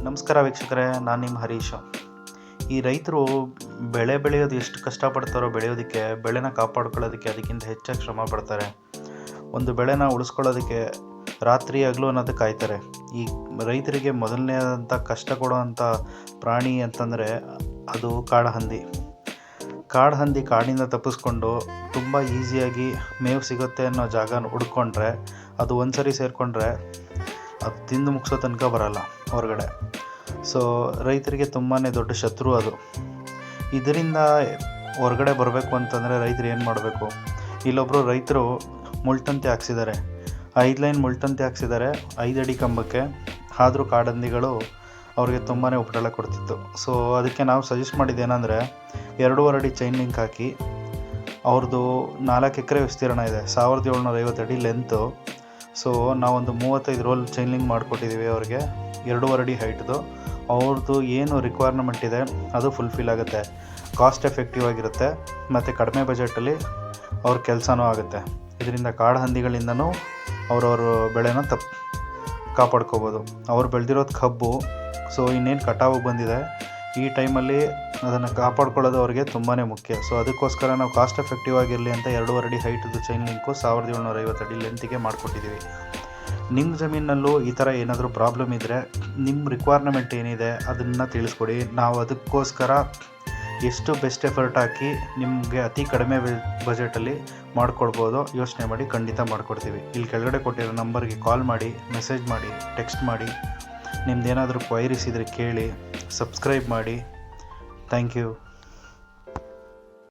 ನಮಸ್ಕಾರ ವೀಕ್ಷಕರೇ, ನಾನು ನಿಮ್ಮ ಹರೀಶ್. ಈ ರೈತರು ಬೆಳೆ ಬೆಳೆಯೋದು ಎಷ್ಟು ಕಷ್ಟಪಡ್ತಾರೋ ಬೆಳೆಯೋದಕ್ಕೆ, ಬೆಳೆನ ಕಾಪಾಡ್ಕೊಳ್ಳೋದಕ್ಕೆ ಅದಕ್ಕಿಂತ ಹೆಚ್ಚಾಗಿ ಶ್ರಮ ಪಡ್ತಾರೆ. ಒಂದು ಬೆಳೆನ ಉಳಿಸ್ಕೊಳ್ಳೋದಕ್ಕೆ ರಾತ್ರಿ ಹಗಲು ಅನ್ನೋದು ಕಾಯ್ತಾರೆ. ಈ ರೈತರಿಗೆ ಮೊದಲನೇದಂಥ ಕಷ್ಟ ಕೊಡುವಂಥ ಪ್ರಾಣಿ ಅಂತಂದರೆ ಅದು ಕಾಡಹಂದಿ. ಕಾಡಿನಿಂದ ತಪ್ಪಿಸ್ಕೊಂಡು ತುಂಬ ಈಸಿಯಾಗಿ ಮೇವು ಸಿಗುತ್ತೆ ಅನ್ನೋ ಜಾಗ ಹುಡ್ಕೊಂಡ್ರೆ, ಅದು ಒಂದು ಸರಿ ಸೇರಿಕೊಂಡ್ರೆ ಅದು ತಿಂದು ಮುಗಿಸೋ ತನಕ ಬರಲ್ಲ ಹೊರಗಡೆ. ಸೊ ರೈತರಿಗೆ ತುಂಬಾ ದೊಡ್ಡ ಶತ್ರು ಅದು. ಇದರಿಂದ ಹೊರಗಡೆ ಬರಬೇಕು ಅಂತಂದರೆ ರೈತರು ಏನು ಮಾಡಬೇಕು? ಇಲ್ಲೊಬ್ಬರು ರೈತರು ಮುಳ್ತಂತಿ ಹಾಕ್ಸಿದ್ದಾರೆ, 5 ಲೈನ್ ಮುಳ್ತಂತಿ ಹಾಕ್ಸಿದ್ದಾರೆ 5 ಅಡಿ ಕಂಬಕ್ಕೆ. ಆದರೂ ಕಾಡಂದಿಗಳು ಅವ್ರಿಗೆ ತುಂಬಾ ಉಪಟಳ ಕೊಡ್ತಿತ್ತು. ಸೊ ಅದಕ್ಕೆ ನಾವು ಸಜೆಸ್ಟ್ ಮಾಡಿದ್ದೇನೆಂದರೆ 2.5 ಅಡಿ ಚೈನ್ ಲಿಂಕ್ ಹಾಕಿ, ಅವ್ರದ್ದು 4 ಎಕರೆ ವಿಸ್ತೀರ್ಣ ಇದೆ, 1750 ಅಡಿ ಲೆಂತು. ಸೊ ನಾವೊಂದು 35 ರೋಲ್ ಚೈನ್ ಲಿಂಕ್ ಮಾಡಿಕೊಟ್ಟಿದ್ದೀವಿ ಅವ್ರಿಗೆ, 2.5 ಅಡಿ ಹೈಟ್ದು. ಅವ್ರದ್ದು ಏನು ರಿಕ್ವೈರ್ಮೆಂಟ್ ಇದೆ ಅದು ಫುಲ್ಫಿಲ್ ಆಗುತ್ತೆ, ಕಾಸ್ಟ್ ಎಫೆಕ್ಟಿವ್ ಆಗಿರುತ್ತೆ ಮತ್ತು ಕಡಿಮೆ ಬಜೆಟಲ್ಲಿ ಅವ್ರ ಕೆಲಸನೂ ಆಗುತ್ತೆ. ಇದರಿಂದ ಕಾಡು ಹಂದಿಗಳಿಂದನೂ ಅವ್ರವ್ರ ಬೆಳೆನ ಕಾಪಾಡ್ಕೋಬೋದು. ಅವ್ರು ಬೆಳೆದಿರೋದು ಕಬ್ಬು. ಸೊ ಇನ್ನೇನು ಕಟಾವಿಗೆ ಬಂದಿದೆ, ಈ ಟೈಮಲ್ಲಿ ಅದನ್ನು ಕಾಪಾಡ್ಕೊಳ್ಳೋದು ಅವ್ರಿಗೆ ತುಂಬಾ ಮುಖ್ಯ. ಸೊ ಅದಕ್ಕೋಸ್ಕರ ನಾವು ಕಾಸ್ಟ್ ಎಫೆಕ್ಟಿವ್ ಆಗಿರಲಿ ಅಂತ 2.5 ಅಡಿ ಹೈಟ್ದು ಚೈನ್ ಲಿಂಕು 1750 ಅಡಿ ಲೆಂತಿಗೆ ಮಾಡಿಕೊಟ್ಟಿದ್ದೀವಿ. ನಿಮ್ಮ ಜಮೀನಲ್ಲೂ ಈ ಥರ ಏನಾದರೂ ಪ್ರಾಬ್ಲಮ್ ಇದ್ದರೆ, ನಿಮ್ಮ ರಿಕ್ವೈರ್ಮೆಂಟ್ ಏನಿದೆ ಅದನ್ನು ತಿಳಿಸ್ಕೊಡಿ. ನಾವು ಅದಕ್ಕೋಸ್ಕರ ಎಷ್ಟು ಬೆಸ್ಟ್ ಎಫರ್ಟ್ ಹಾಕಿ ನಿಮಗೆ ಅತಿ ಕಡಿಮೆ ಬಜೆಟಲ್ಲಿ ಮಾಡಿಕೊಡ್ಬೋದು ಯೋಚನೆ ಮಾಡಿ ಖಂಡಿತ ಮಾಡಿಕೊಡ್ತೀವಿ. ಇಲ್ಲಿ ಕೆಳಗಡೆ ಕೊಟ್ಟಿರೋ ನಂಬರ್ಗೆ ಕಾಲ್ ಮಾಡಿ, ಮೆಸೇಜ್ ಮಾಡಿ, ಟೆಕ್ಸ್ಟ್ ಮಾಡಿ. ನಿಮ್ದೇನಾದರೂ ಕ್ವೈರೀಸ್ ಇದ್ದರೆ ಕೇಳಿ, ಸಬ್ಸ್ಕ್ರೈಬ್ ಮಾಡಿ. Thank you.